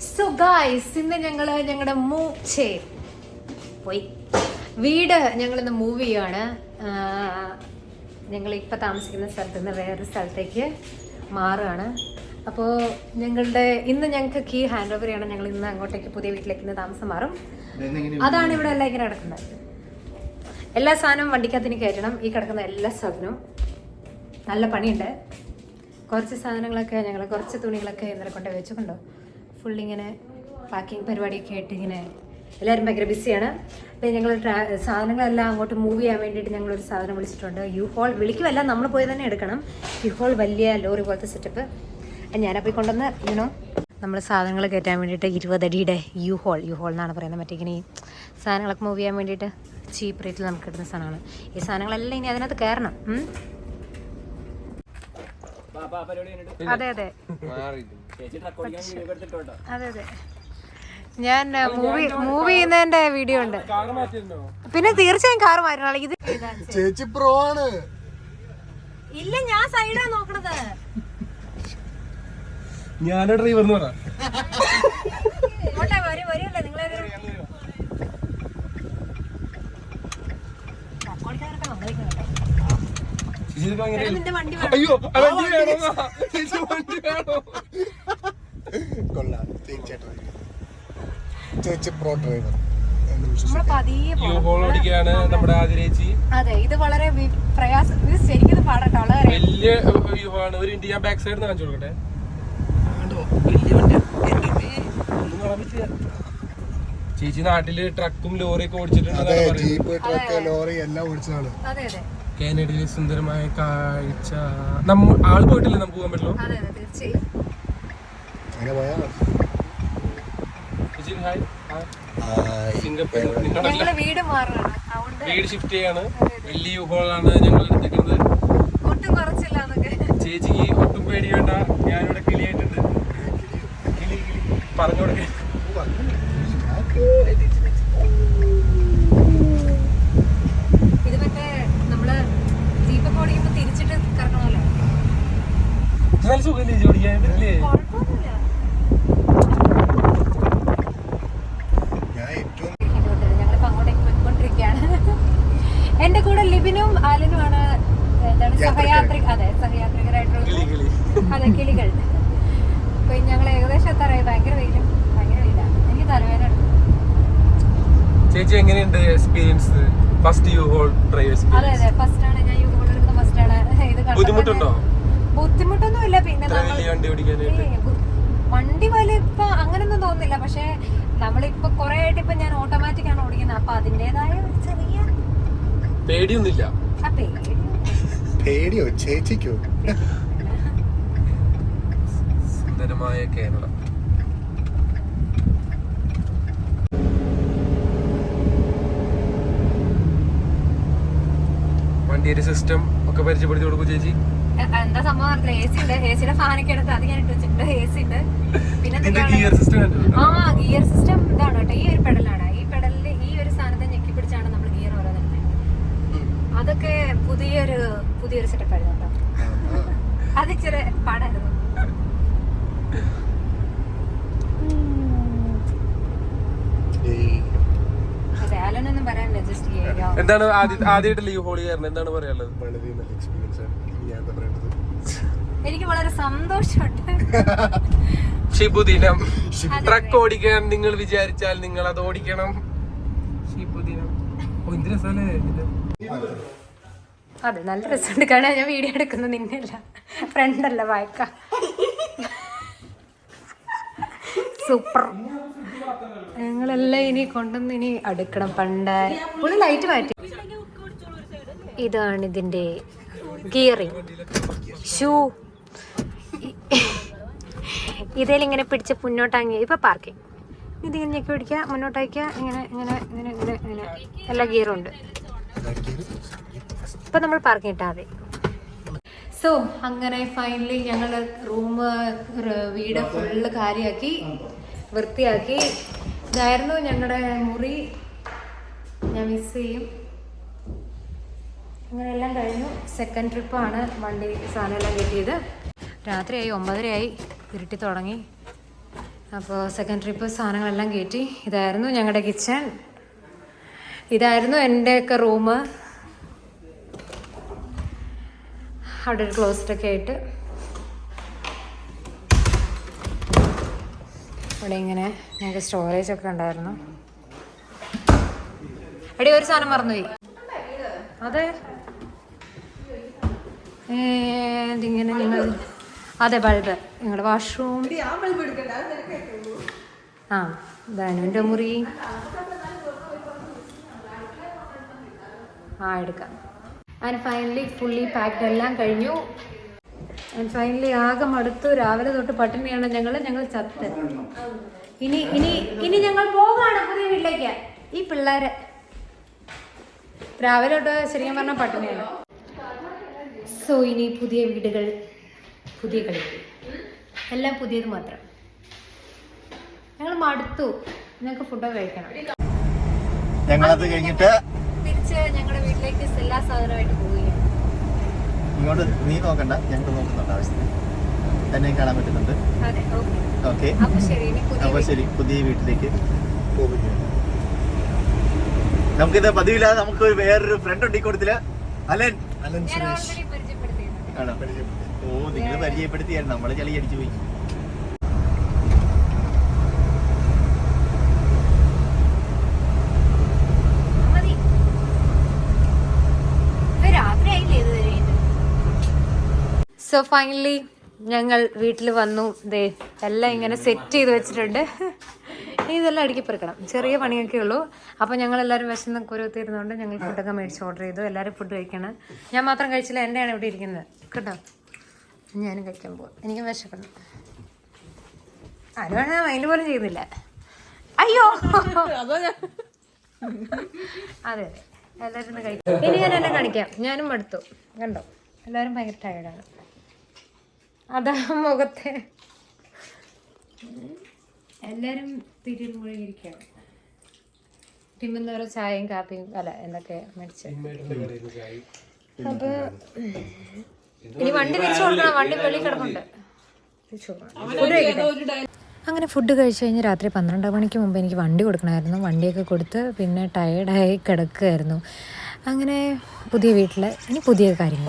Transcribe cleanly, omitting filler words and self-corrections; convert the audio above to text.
So guys, ഇന്ന് ഞങ്ങളുടെ പോയി വീട് ഞങ്ങളിന്ന് മൂവ് ചെയ്യുകയാണ്. ഞങ്ങൾ ഇപ്പോൾ താമസിക്കുന്ന സ്ഥലത്ത് നിന്ന് വേറൊരു സ്ഥലത്തേക്ക് മാറുകയാണ്. അപ്പോൾ ഇന്ന് ഞങ്ങൾക്ക് കീ ഹാൻഡ് ഓവർ ചെയ്യണം. ഞങ്ങൾ ഇന്ന് അങ്ങോട്ടേക്ക് പുതിയ വീട്ടിലേക്ക് ഇന്ന് താമസം മാറും. അതാണ് ഇവിടെ എല്ലാം ഇങ്ങനെ കിടക്കുന്നത്. എല്ലാ സാധനവും വണ്ടിക്കകത്തിന് കയറ്റണം. ഈ കിടക്കുന്ന എല്ലാ സാധനവും നല്ല പണിയുണ്ട്. കുറച്ച് സാധനങ്ങളൊക്കെ ഞങ്ങൾ കുറച്ച് തുണികളൊക്കെ ഇന്നലെ കൊണ്ട് വെച്ചുകൊണ്ടോ ഫുള്ളിങ്ങനെ പാക്കിങ് പരിപാടിയൊക്കെ ആയിട്ട് ഇങ്ങനെ എല്ലാവരും ഭയങ്കര ബിസിയാണ്. അപ്പോൾ ഞങ്ങൾ സാധനങ്ങളെല്ലാം അങ്ങോട്ട് മൂവ് ചെയ്യാൻ വേണ്ടിയിട്ട് ഞങ്ങളൊരു സാധനം വിളിച്ചിട്ടുണ്ട്. യു-ഹോൾ വിളിക്കുമല്ല, നമ്മൾ പോയി തന്നെ എടുക്കണം. യു-ഹോൾ വലിയ ലോറി പോലത്തെ സെറ്റപ്പ്. ഞാനപ്പോൾ കൊണ്ടുവന്ന് നമ്മൾ സാധനങ്ങൾ കയറ്റാൻ വേണ്ടിയിട്ട് 20 അടിയുടെ യു-ഹോൾ എന്നാണ് പറയുന്നത്. മറ്റേ ഇങ്ങനെ ഈ സാധനങ്ങളൊക്കെ മൂവ് ചെയ്യാൻ വേണ്ടിയിട്ട് ചീപ്പ് റേറ്റിൽ നമുക്ക് കിട്ടുന്ന സാധനമാണ്. ഈ സാധനങ്ങളെല്ലാം ഇനി അതിനകത്ത് കയറണം. അതെ അതെ അതെ അതെ ഞാൻ മൂവി ചെയ്യുന്നതിന്റെ വീഡിയോ ഉണ്ട്. പിന്നെ തീർച്ചയായും കാറ് മാറ്റണം. ഇത് ചേച്ചി പ്രോ ആണ്. ഇല്ല, ഞാൻ സൈഡാ നോക്കണത്. ഞാനാ ഡ്രൈവർ എന്ന് പറ. വരില്ലേ നിങ്ങളെ അയ്യോ കൊള്ളാം, ചേച്ചി പ്രോ ഡ്രൈവർ. ഓടിക്കുകയാണ് നമ്മുടെ ആതിരേച്ചി. അതെ, ഇത് വളരെ പ്രയാസം. ഇത് ശരിക്കും പാടട്ടോ. വലിയ വ്യൂവാണ്. ഒരു ഇന്ത്യ ബാക്ക് സൈഡ് കാണിച്ചു കൊടുക്കട്ടെ. ചേച്ചി നാട്ടില് ട്രക്കും ലോറിയൊക്കെ ഓടിച്ചിട്ടുണ്ട്. ലോറി എല്ലാം ഓടിച്ചതാണ്. കാനഡയിലെ സുന്ദരമായ കാഴ്ച. ആള് പോയിട്ടില്ലേ, നമുക്ക് പോകാൻ പറ്റുള്ളൂ. വീട് ഷിഫ്റ്റ് ചെയ്യാണ്. വലിയ യൂഹോളാണ് ഞങ്ങൾ എടുത്തേക്കുന്നത്. ചേച്ചിക്ക് ഒട്ടും പേടി വേണ്ട, ഞാനിവിടെ കിളിയായിട്ടുണ്ട്. കിളി പറഞ്ഞു കൊടുക്കേ. ഇത് മറ്റേ നമ്മള് ജീപ്പൊക്കെ ഓടിക്കുമ്പോ തിരിച്ചിട്ട് കറങ്ങണമല്ലോ. നല്ല സുഖല്ലേ ഓടിക്കാനില്ലേ? ഞങ്ങളിപ്പോ അങ്ങോട്ടേക്ക് പോയിക്കൊണ്ടിരിക്കുകയാണ്. എന്റെ കൂടെ ലിബിനും ആലനുമാണ്. എന്താണ് സഹയാത്രികരായിട്ടുള്ള കിളികൾ. അപ്പൊ ഞങ്ങൾ ഏകദേശം എത്താറായി. ഭയങ്കര വെയിലും എനിക്ക് തലവേദന. ചേച്ചി എങ്ങനെയുണ്ട് experience? First U-whole drive experience? അതെ അതെ, ഫസ്റ്റ് ആണ് ഞാൻ യു-ഹോൾ എടുക്കുന്ന. ഫസ്റ്റ് ആണ് ഇത്. ബുദ്ധിമുട്ടുണ്ടോ? ബുദ്ധിമുട്ടൊന്നും ഇല്ല. പിന്നെ വണ്ടി വലിയ ഇപ്പൊ അങ്ങനൊന്നും തോന്നുന്നില്ല. പക്ഷെ നമ്മളിപ്പോ കുറെ ആയിട്ട് ഇപ്പൊ ഞാൻ ഓട്ടോമാറ്റിക് ആണ് ഓടിക്കുന്നത്. അപ്പൊ അതിന്റേതായ ചെറിയ പേടിയൊന്നുമില്ല. പേടിയോ ചേച്ചിക്കോ? സുന്ദരമായ കേരളം. വണ്ടിയുടെ സിസ്റ്റം ഒക്കെ പരിചയപ്പെടുത്തി കൊടുക്കൂ ചേച്ചി. എന്താ സംഭവം? എസിയുടെ ഫാനൊക്കെ എടുത്ത് അത് ഞാൻ ഇട്ട് വെച്ചിട്ടുണ്ട്. എസി ഉണ്ട്. പിന്നെ ഗിയർ സിസ്റ്റം ഗിയർ സിസ്റ്റം ഇതാണ് കേട്ടോ. ഈ ഒരു പെഡലാണ്. ഈ പെഡലില് ഈ ഒരു സാധനത്തെ ഞെക്കി പിടിച്ചാണ് നമ്മൾ ഗിയർ ഓരോന്നും. അതൊക്കെ പുതിയൊരു സെറ്റപ്പ് ആയിരുന്നു കേട്ടോ. അത് ഇച്ചിരി പാടായിരുന്നു. അതെ, അലനൊന്നും പറയാനില്ല. ജസ്റ്റ് എന്താണ് ആദ്യമായിട്ട് ലീവ് ഹോളി കയറുന്നത്? എന്താണ് പറയാനുള്ളത്? എനിക്ക് വളരെ സന്തോഷമുണ്ട്. ശിബുദിനം. ട്രക്ക് ഓടിക്കാൻ നിങ്ങൾ വിചാരിച്ചാൽ നിങ്ങൾ അത് ഓടിക്കണം. ശിബുദിനം. അതെ, നല്ല രസമുണ്ട് കാണാൻ. ഞാൻ വീഡിയോ എടുക്കുന്നത് നിന്നല്ല, ഫ്രണ്ടല്ല, വായിക്ക. സൂപ്പർ. ഞങ്ങളെല്ലാം ഇനി കൊണ്ടുവന്ന് ഇനി അടുക്കണം. പണ്ട് ഫുള്ള് ലൈറ്റ് മാറ്റി. ഇതാണ് ഇതിൻ്റെ ഗിയറിങ്. ഷൂ ഇതിലിങ്ങനെ പിടിച്ച് മുന്നോട്ടാങ്ങി. ഇപ്പൊ പാർക്കിംഗ്. ഇതിങ്ങനെ ഞെക്കി പിടിക്കുക, മുന്നോട്ടയക്കുക. ഇങ്ങനെ ഇങ്ങനെ ഇങ്ങനെ ഇങ്ങനെ ഇങ്ങനെ എല്ലാ ഗിയറും ഉണ്ട്. ഇപ്പൊ നമ്മൾ പാർക്കിംഗ് ഇട്ടാൽ മതി. സോ അങ്ങനെ ഫൈനലി ഞങ്ങൾ വീട് ഫുള്ള് കാര്യമാക്കി വൃത്തിയാക്കി. ഇതായിരുന്നു ഞങ്ങളുടെ മുറി. ഞാൻ മിസ് ചെയ്യും. അങ്ങനെ എല്ലാം കഴിഞ്ഞു. സെക്കൻഡ് ട്രിപ്പാണ് വണ്ടി സാധനം എല്ലാം കയറ്റിയത്. രാത്രിയായി, 9:30 ഇരുട്ടി തുടങ്ങി. അപ്പോൾ സെക്കൻഡ് ട്രിപ്പ് സാധനങ്ങളെല്ലാം കയറ്റി. ഇതായിരുന്നു ഞങ്ങളുടെ കിച്ചൺ, ഇതായിരുന്നു എൻ്റെയൊക്കെ റൂം. അവിടെ ഒരു ക്ലോസറ്റൊക്കെ ആയിട്ട് ഇവിടെ ഇങ്ങനെ ഞങ്ങൾക്ക് സ്റ്റോറേജ് ഒക്കെ ഉണ്ടായിരുന്നു. എടി ഒരു സാധനം മറന്നുപോയി. അതെ ഇതിങ്ങനെ നിങ്ങൾ അതെ ബൾബ് നിങ്ങളുടെ വാഷ്റൂം. ആ ധനുവിൻ്റെ മുറി. ആ എടുക്കാം. ആൻഡ് ഫൈനലി ഫുള്ളി പാക്ഡ് എല്ലാം കഴിഞ്ഞു. ആൻഡ് ഫൈനലി ആകെ മടുത്തു. രാവിലെ തൊട്ട് പട്ടിണിയാണ് ഞങ്ങൾ ചത്ത്. ഇനി ഇനി ഇനി ഞങ്ങൾ പോകാണ് പുതിയ വീട്ടിലേക്ക്. ഈ പിള്ളേരെ രാവിലെ തൊട്ട് ശരിക്കും പറഞ്ഞാൽ പട്ടിണിയാണ്. സോ ഇനി പുതിയ വീടുകൾ, പുതിയ കളികൾ, എല്ലാം പുതിയത് മാത്രം. ഞങ്ങൾ മടുത്തു. ഞങ്ങൾക്ക് ഫുഡൊക്കെ കഴിക്കണം. ഞങ്ങളത് കഴിഞ്ഞിട്ട് തിരിച്ച് ഞങ്ങളുടെ വീട്ടിലേക്ക് എല്ലാ സാധനമായിട്ട് പോവുകയാണ്. ഇങ്ങോട്ട് നീ നോക്കണ്ട, ഞങ്ങൾക്ക് നോക്കുന്നുണ്ട്. ആവശ്യത്തിന് എന്നെയും കാണാൻ പറ്റുന്നുണ്ട്. അതെ ഓക്കെ, അപ്പോൾ ശരി, പുതിയ വീട്ടിലേക്ക് പോവുകയാണ്. നമുക്കിത് പതിവില്ലാതെ നമുക്ക് വേറൊരു ഫ്രണ്ട് ഉണ്ടി കൊടുത്തില്ല. അലൻ സുരേഷ് ആണോ? ഓ, നിങ്ങൾ പരിചയപ്പെടുത്തിയായിരുന്നു, നമ്മള് ചളി അടിച്ചു പോയി. സോ ഫൈനലി ഞങ്ങൾ വീട്ടിൽ വന്നു. ദേ എല്ലാം ഇങ്ങനെ സെറ്റ് ചെയ്ത് വെച്ചിട്ടുണ്ട്. ഇതെല്ലാം അടുക്കി പെറുക്കണം. ചെറിയ പണിയൊക്കെ ഉള്ളൂ. അപ്പോൾ ഞങ്ങളെല്ലാവരും വിശന്ന് കുരുത്തിരുന്നുകൊണ്ട് ഞങ്ങൾ ഫുഡൊക്കെ മേടിച്ച് ഓർഡർ ചെയ്തു. എല്ലാവരും ഫുഡ് കഴിക്കണം. ഞാൻ മാത്രം കഴിച്ചില്ല, എൻ്റെയാണ് ഇവിടെ ഇരിക്കുന്നത് കേട്ടോ. ഞാനും കഴിക്കാൻ പോകും. എനിക്കും വിശക്കണം. ആരും വേണേൽ മൈൻഡ് പോലും ചെയ്യുന്നില്ല. അയ്യോ അതെ അതെ, എല്ലാവരും ഒന്ന് കഴിക്കും. ഇനി ഞാൻ എന്നെ കാണിക്കാം. ഞാനും മടുത്തു കണ്ടോ. എല്ലാവരും ഭയങ്കര ടയർഡാണ്. അതാ മുഖത്തെ എല്ലാവരും തിരിഞ്ഞു മുഴുകിയിരിക്കുകയാണ്. ടിമ്മിന്ന് ഓരോ ചായയും കാപ്പിയും അല്ല എന്തൊക്കെ മേടിച്ച്. അപ്പോൾ ഇനി വണ്ടി തിരിച്ചു കൊടുക്കണം. വണ്ടി വെളിയിൽ കിടക്കുന്നുണ്ട്, തിരിച്ചു കൊടുക്കണം. അങ്ങനെ ഫുഡ് കഴിച്ച് കഴിഞ്ഞ് രാത്രി 12 മണിക്ക് മുമ്പ് എനിക്ക് വണ്ടി കൊടുക്കണമായിരുന്നു. വണ്ടിയൊക്കെ കൊടുത്ത് പിന്നെ ടയേർഡായി കിടക്കുകയായിരുന്നു. അങ്ങനെ പുതിയ വീട്ടിൽ ഇനി പുതിയ കാര്യങ്ങൾ.